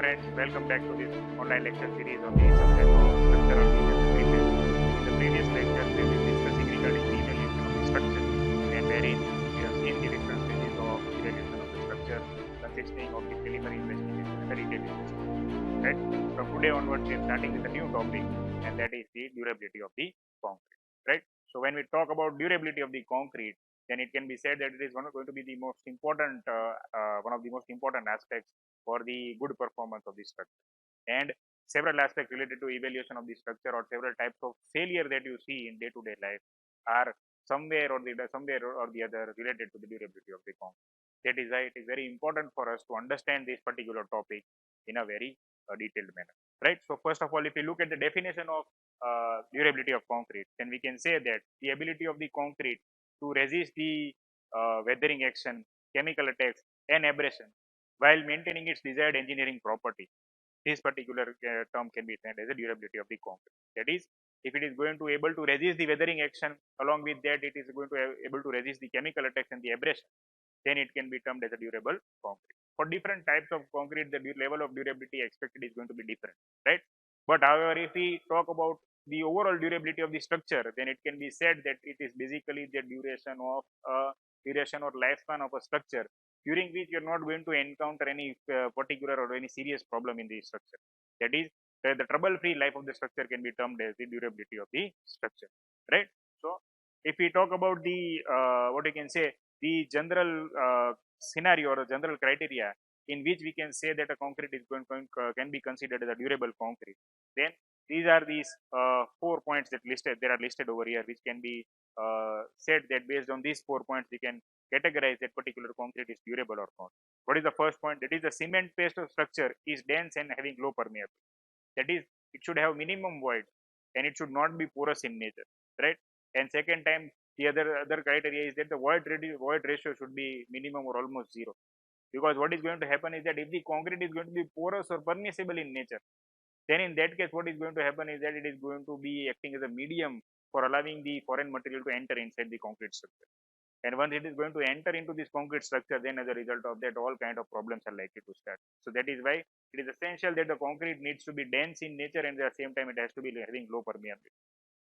friends, welcome back to this online lecture series on the subject of structural features. In the previous lecture, we were discussing regarding the evaluation of the structure, and wherein we have seen the different stages of evaluation of the structure consisting of the preliminary investigation and the detailed investigation. Right? From today onwards, we are starting with a new topic, and that is the durability of the concrete. Right? So when we talk about durability of the concrete, then it can be said that it is going to be the most important, one of the most important aspects for the good performance of the structure. And several aspects related to evaluation of the structure or several types of failure that you see in day-to-day life are somewhere or the other related to the durability of the concrete. That is why it is very important for us to understand this particular topic in a very detailed manner. Right. So first of all, if you look at the definition of durability of concrete, then we can say that the ability of the concrete to resist the weathering action, chemical attacks, and abrasion while maintaining its desired engineering property. This particular term can be said as a durability of the concrete. That is, if it is going to able to resist the weathering action, along with that it is going to able to resist the chemical attacks and the abrasion, then it can be termed as a durable concrete. For different types of concrete, the level of durability expected is going to be different, right? But however, if we talk about the overall durability of the structure, then it can be said that it is basically the duration or lifespan of a structure during which you're not going to encounter any particular or any serious problem in the structure. That is, the trouble-free life of the structure can be termed as the durability of the structure, right? So, if we talk about the what you can say, the general scenario or general criteria in which we can say that a concrete is can be considered as a durable concrete, then these are these 4 points that are listed over here, which can be said that based on these 4 points we can categorize that particular concrete is durable or not. What is the first point? That is, the cement paste of structure is dense and having low permeability. That is, it should have minimum void and it should not be porous in nature, right? And second time, the other criteria is that the void ratio should be minimum or almost zero. Because what is going to happen is that if the concrete is going to be porous or permeable in nature, then in that case what is going to happen is that it is going to be acting as a medium for allowing the foreign material to enter inside the concrete structure. And once it is going to enter into this concrete structure, then as a result of that, all kind of problems are likely to start. So that is why it is essential that the concrete needs to be dense in nature and at the same time it has to be having low permeability.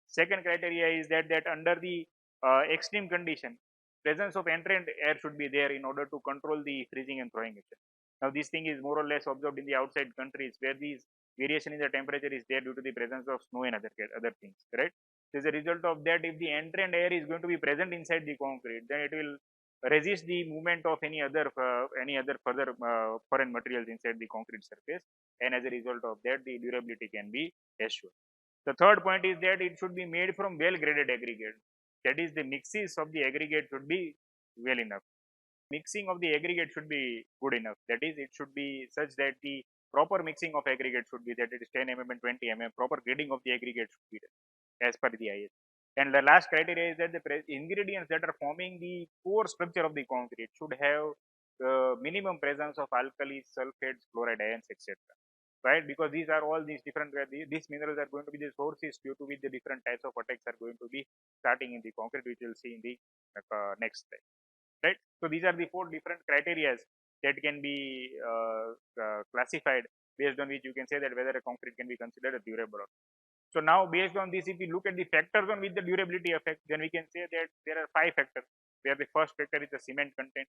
Second criteria is that under the extreme condition, presence of entrant air should be there in order to control the freezing and thawing action. Now this thing is more or less observed in the outside countries where these variation in the temperature is there due to the presence of snow and other things, right? So as a result of that, if the entrant air is going to be present inside the concrete, then it will resist the movement of any other further foreign materials inside the concrete surface, and as a result of that, the durability can be assured. The third point is that it should be made from well graded aggregate. That is, the mixes of the aggregate should be well enough. Mixing of the aggregate should be good enough. That is, it should be such that the proper mixing of aggregate should be that it is 10 mm and 20 mm. Proper grading of the aggregate should be done as per the IS. And the last criteria is that the ingredients that are forming the core structure of the concrete should have the minimum presence of alkalis, sulfates, chloride ions, etc. Right? Because these are all these different these minerals are going to be the sources due to which the different types of attacks are going to be starting in the concrete, which we'll see in the next slide. Right? So these are the 4 different criteria that can be classified, based on which you can say that whether a concrete can be considered a durable or not. So now based on this, if we look at the factors on which the durability affects, then we can say that there are 5 factors, where the first factor is the cement content,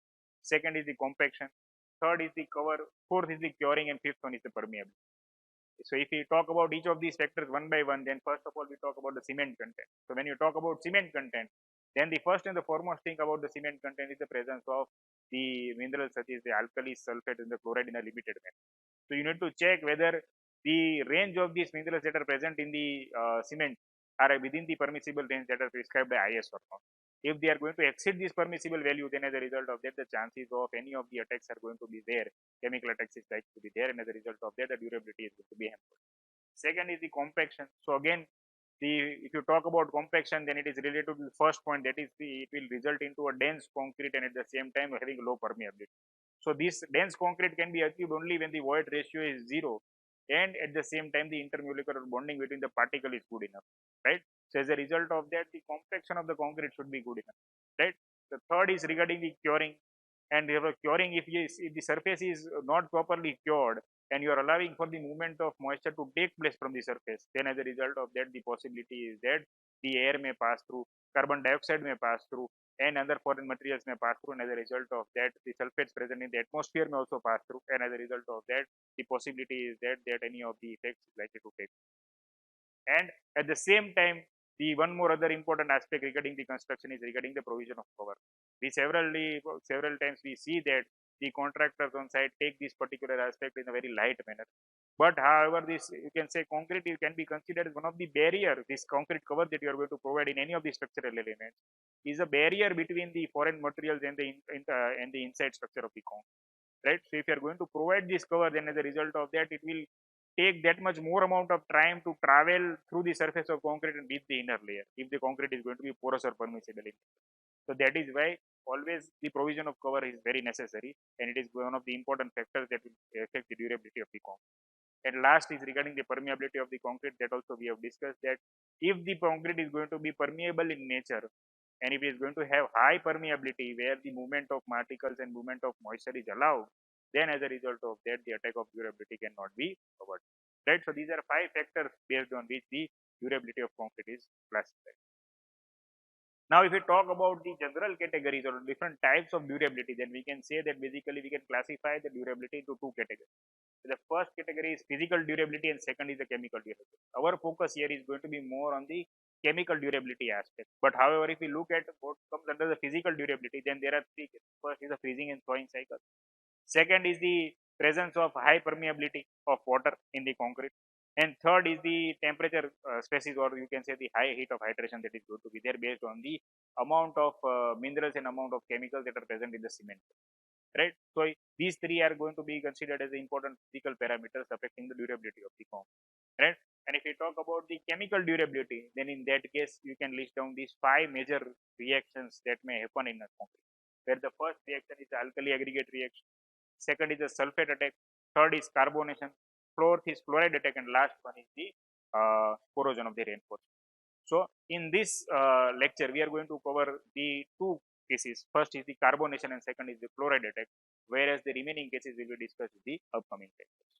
second is the compaction, third is the cover, fourth is the curing, and fifth one is the permeability. So if we talk about each of these factors one by one, then first of all we talk about the cement content. So when you talk about cement content, then the first and the foremost thing about the cement content is the presence of the minerals such as the alkali, sulfate, and the chloride in a limited manner. So you need to check whether the range of these minerals that are present in the cement are within the permissible range that are prescribed by IS or not. If they are going to exceed this permissible value, then as a result of that, the chances of any of the attacks are going to be there. Chemical attacks is likely to be there, and as a result of that, the durability is going to be hampered. Second is the compaction. So again, if you talk about compaction, then it is related to the first point, that is it will result into a dense concrete and at the same time having low permeability. So this dense concrete can be achieved only when the void ratio is zero, and at the same time the intermolecular bonding between the particle is good enough, right? So as a result of that, the compaction of the concrete should be good enough, right? The third is regarding the curing, and curing, if the surface is not properly cured, and you are allowing for the movement of moisture to take place from the surface, then as a result of that, the possibility is that the air may pass through, carbon dioxide may pass through, and other foreign materials may pass through, and as a result of that, the sulfates present in the atmosphere may also pass through, and as a result of that, the possibility is that any of the effects is likely to take. And at the same time, the one more other important aspect regarding the construction is regarding the provision of cover. We several times we see that the contractors on site take this particular aspect in a very light manner. But however, this you can say concrete can be considered as one of the barrier. This concrete cover that you are going to provide in any of the structural elements is a barrier between the foreign materials and and the inside structure of the concrete. Right. So if you are going to provide this cover, then as a result of that, it will take that much more amount of time to travel through the surface of concrete and beat the inner layer if the concrete is going to be porous or permeable. So that is why always the provision of cover is very necessary, and it is one of the important factors that will affect the durability of the concrete. And last is regarding the permeability of the concrete, that also we have discussed that if the concrete is going to be permeable in nature, and if it is going to have high permeability where the movement of particles and movement of moisture is allowed, then as a result of that, the attack of durability cannot be covered. Right. So these are 5 factors based on which the durability of concrete is classified. Now, if we talk about the general categories or different types of durability, then we can say that basically we can classify the durability into 2 categories. So the first category is physical durability and second is the chemical durability. Our focus here is going to be more on the chemical durability aspect. But however, if we look at what comes under the physical durability, then there are 3 cases. First is the freezing and thawing cycle. Second is the presence of high permeability of water in the concrete. And third is the temperature stresses, or you can say the high heat of hydration that is going to be there based on the amount of minerals and amount of chemicals that are present in the cement. Right. So these 3 are going to be considered as the important physical parameters affecting the durability of the concrete. Right. And if we talk about the chemical durability, then in that case you can list down these 5 major reactions that may happen in a concrete. Where the first reaction is the alkali aggregate reaction. Second is the sulfate attack. Third is carbonation. Fourth is fluoride attack, and last one is the corrosion of the reinforcement. So in this lecture, we are going to cover the 2 cases. First is the carbonation and second is the fluoride attack, whereas the remaining cases will be discussed in the upcoming lectures.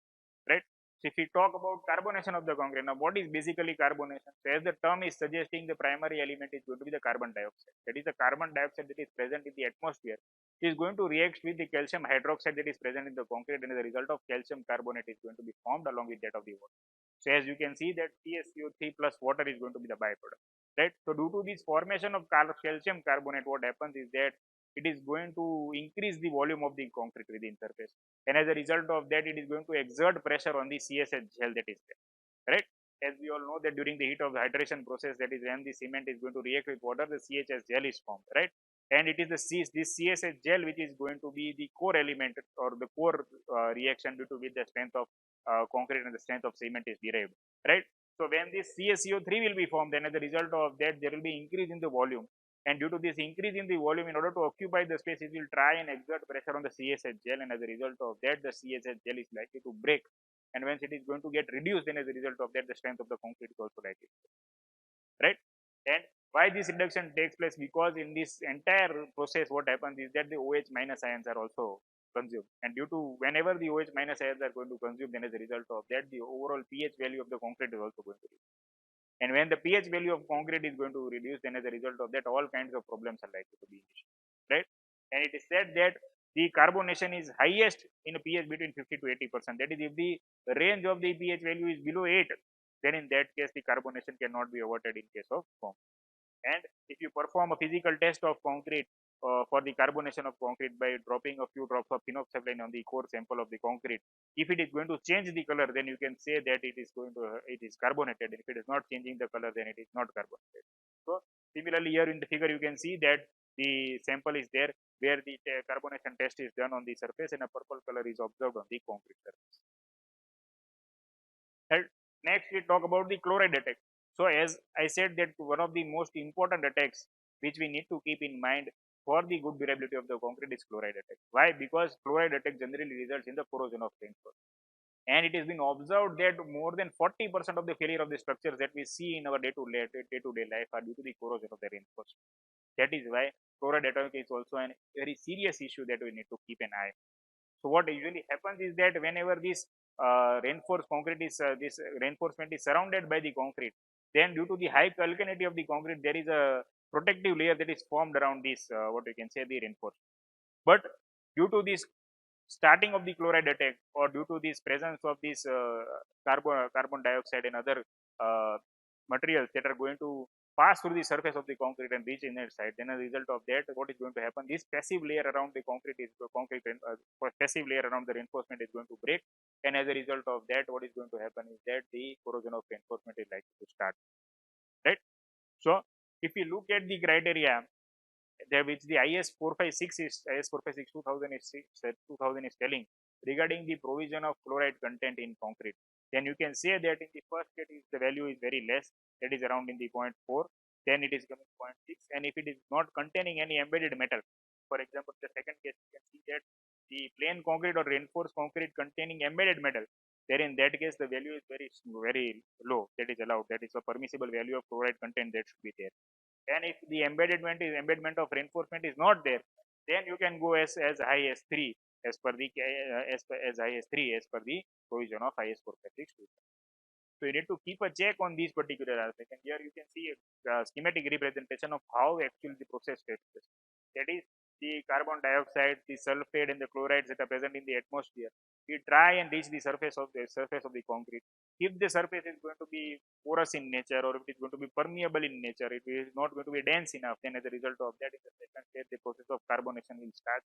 Right. So if we talk about carbonation of the concrete, now what is basically carbonation? So as the term is suggesting, the primary element is going to be the carbon dioxide. That is the carbon dioxide that is present in the atmosphere is going to react with the calcium hydroxide that is present in the concrete, and as a result of calcium carbonate is going to be formed along with that of the water. So as you can see that CaCO3 plus water is going to be the byproduct, right? So due to this formation of calcium carbonate, what happens is that it is going to increase the volume of the concrete within surface, and as a result of that, it is going to exert pressure on the CSH gel that is there, right? As we all know that during the heat of the hydration process, that is when the cement is going to react with water, the CHS gel is formed, right? And it is this CSH gel which is going to be the core element or the core reaction due to which the strength of concrete and the strength of cement is derived, right? So when this CaCO3 will be formed, then as a result of that, there will be increase in the volume. And due to this increase in the volume, in order to occupy the space, it will try and exert pressure on the CSH gel, and as a result of that, the CSH gel is likely to break. And once it is going to get reduced, then as a result of that, the strength of the concrete is also likely to, right? And why this reduction takes place? Because in this entire process, what happens is that the OH minus ions are also consumed, and due to whenever the OH minus ions are going to consume, then as a result of that, the overall pH value of the concrete is also going to reduce. And when the pH value of concrete is going to reduce, then as a result of that, all kinds of problems are likely to be initiated, right? And it is said that the carbonation is highest in a pH between 50 to 80%. That is, if the range of the pH value is below 8, then in that case, the carbonation cannot be avoided in case of concrete. And if you perform a physical test of concrete for the carbonation of concrete by dropping a few drops of phenoxyetylene on the core sample of the concrete, if it is going to change the color, then you can say that it is carbonated. If it is not changing the color, then it is not carbonated. So similarly, here in the figure, you can see that the sample is there where the carbonation test is done on the surface and a purple color is observed on the concrete surface. And next, we talk about the chloride attack. So as I said that one of the most important attacks which we need to keep in mind for the good durability of the concrete is chloride attack. Why? Because chloride attack generally results in the corrosion of reinforcement. And it has been observed that more than 40% of the failure of the structures that we see in our day-to-day life are due to the corrosion of the reinforcement. That is why chloride attack is also a very serious issue that we need to keep an eye. So what usually happens is that whenever this reinforced concrete is this reinforcement is surrounded by the concrete, then due to the high alkalinity of the concrete, there is a protective layer that is formed around this what you can say the reinforcement. But due to this starting of the chloride attack, or due to this presence of this carbon dioxide and other uh, materials that are going to pass through the surface of the concrete and reach in its side, then as a result of that, what is going to happen, this passive layer around the concrete is passive layer around the reinforcement is going to break, and as a result of that, what is going to happen is that the corrosion of reinforcement is likely to start, right? So if you look at the criteria there which the IS 456 is IS 456 2000 is 2000 is telling regarding the provision of chloride content in concrete, then you can say that in the first case the value is very less, that is around in the 0.4, then it is coming 0.6, and if it is not containing any embedded metal, for example the second case you can see that the plain concrete or reinforced concrete containing embedded metal, there in that case the value is very low, that is allowed, that is a permissible value of chloride content that should be there. And if the embedment of reinforcement is not there, then you can go as high as 3 as per the as high as 3 as per the provision of IS 456. So you need to keep a check on these particular aspects. And here you can see a schematic representation of how actually the process takes place. That is the carbon dioxide, the sulfate, and the chlorides that are present in the atmosphere. We try and reach the surface of the concrete. If the surface is going to be porous in nature, or if it is going to be permeable in nature, it is not going to be dense enough, then as a result of that, in the second stage, the process of carbonation will start.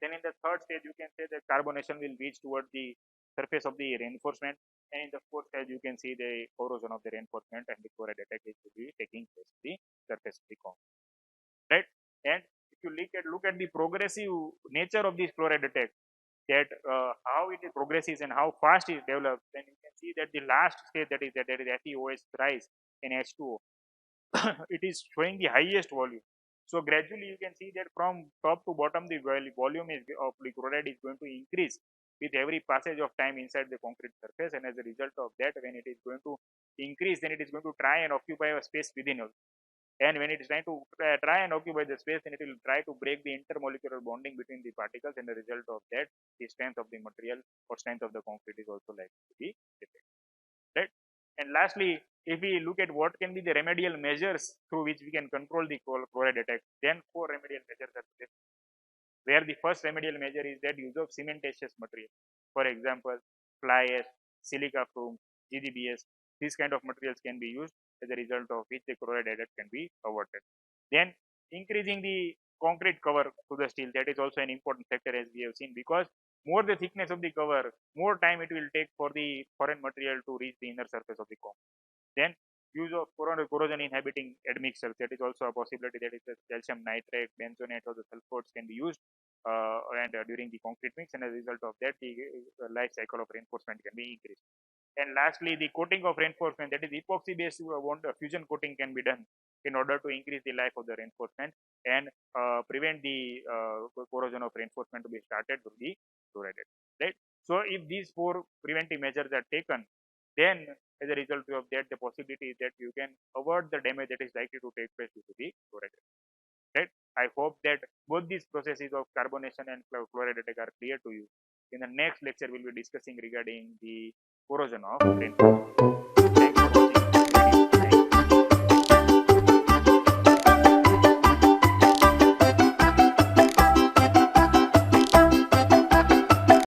Then in the third stage, you can say that carbonation will reach towards the surface of the reinforcement, and in the fourth stage, you can see the corrosion of the reinforcement and the chloride attack is to be taking place at the surface of the concrete, right? And if you look at the progressive nature of this chloride attack, that how it progresses and how fast it develops, then you can see that the last stage, that is FeOH rise in H2O, it is showing the highest volume. So gradually you can see that from top to bottom the volume is of the chloride is going to increase with every passage of time inside the concrete surface, and as a result of that, when it is going to increase, then it is going to try and occupy a space within it. And when it is trying to try and occupy the space, then it will try to break the intermolecular bonding between the particles, and the result of that, the strength of the material or strength of the concrete is also likely to be affected, right? And lastly, if we look at what can be the remedial measures through which we can control the chloride attack, then 4 remedial measures are there, where the first remedial measure is that use of cementitious material. For example, fly ash, silica foam, GDBS, these kind of materials can be used, as a result of which the chloride attack can be avoided. Then increasing the concrete cover to the steel, that is also an important factor, as we have seen, because more the thickness of the cover, more time it will take for the foreign material to reach the inner surface of the concrete. Then use of corrosion inhibiting admixtures, that is also a possibility, that is the calcium nitrate, benzonate, or the sulfates can be used and during the concrete mix, and as a result of that, the life cycle of reinforcement can be increased. And lastly, the coating of reinforcement, that is epoxy based fusion coating can be done in order to increase the life of the reinforcement and prevent the corrosion of reinforcement to be started to be chloride, right? So if these 4 preventive measures are taken, then as a result of that, the possibility is that you can avoid the damage that is likely to take place due to the chloride, right? I hope that both these processes of carbonation and chloride attack are clear to you. In the next lecture, we'll be discussing regarding the corrosion of reinforcement.